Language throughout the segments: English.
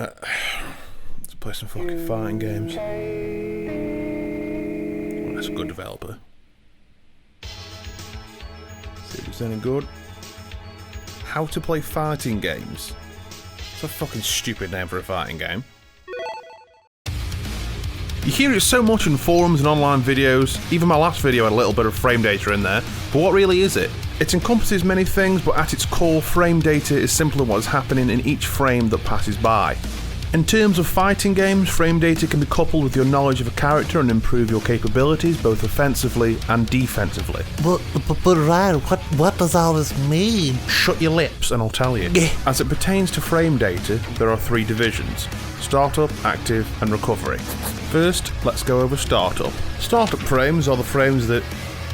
Let's play some fucking fighting games. Well, that's a good developer. See if it's any good. How to play fighting games. It's a fucking stupid name for a fighting game. You hear it so much in forums and online videos. Even my last video had a little bit of frame data in there. But what really is it? It encompasses many things, but at its core, frame data is simply what is happening in each frame that passes by. In terms of fighting games, frame data can be coupled with your knowledge of a character and improve your capabilities both offensively and defensively. But Ryan, what does all this mean? Shut your lips and I'll tell you. As it pertains to frame data, there are three divisions: startup, active, and recovery. First, let's go over startup. Startup frames are the frames that,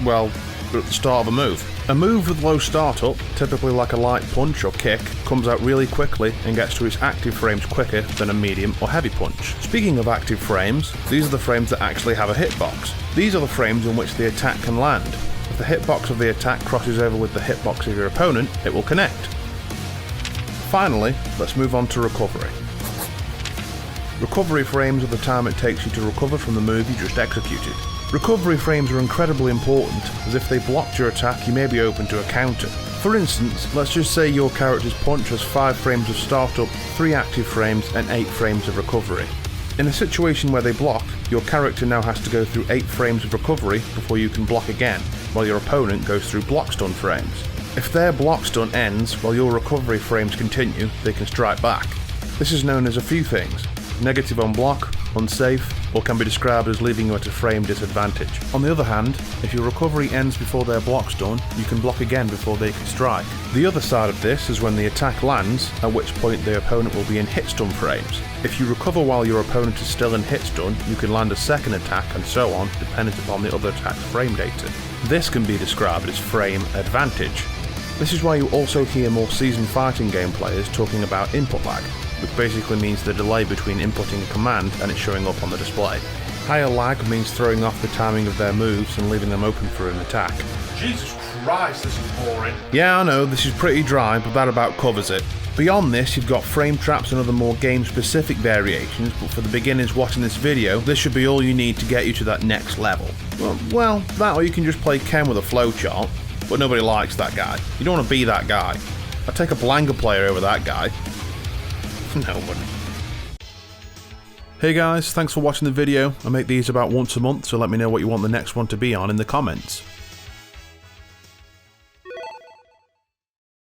well, are at the start of a move. A move with low startup, typically like a light punch or kick, comes out really quickly and gets to its active frames quicker than a medium or heavy punch. Speaking of active frames, these are the frames that actually have a hitbox. These are the frames in which the attack can land. If the hitbox of the attack crosses over with the hitbox of your opponent, it will connect. Finally, let's move on to recovery. Recovery frames are the time it takes you to recover from the move you just executed. Recovery frames are incredibly important, as if they blocked your attack you may be open to a counter. For instance, let's just say your character's punch has 5 frames of startup, 3 active frames and 8 frames of recovery. In a situation where they block, your character now has to go through 8 frames of recovery before you can block again, while your opponent goes through block stun frames. If their block stun ends while your recovery frames continue, they can strike back. This is known as a few things: negative on block, unsafe, or can be described as leaving you at a frame disadvantage. On the other hand, if your recovery ends before their block's done, you can block again before they can strike. The other side of this is when the attack lands, at which point the opponent will be in hit stun frames. If you recover while your opponent is still in hit stun, you can land a second attack and so on, dependent upon the other attack's frame data. This can be described as frame advantage. This is why you also hear more seasoned fighting game players talking about input lag, which basically means the delay between inputting a command and it showing up on the display. Higher lag means throwing off the timing of their moves and leaving them open for an attack. Jesus Christ, this is boring. Yeah, I know, this is pretty dry, but that about covers it. Beyond this, you've got frame traps and other more game-specific variations, but for the beginners watching this video, this should be all you need to get you to that next level. Well, that or you can just play Ken with a flowchart, but nobody likes that guy. You don't want to be that guy. I'd take a Blanca player over that guy. Nobody. Hey guys, thanks for watching the video. I make these about once a month, so let me know what you want the next one to be on in the comments.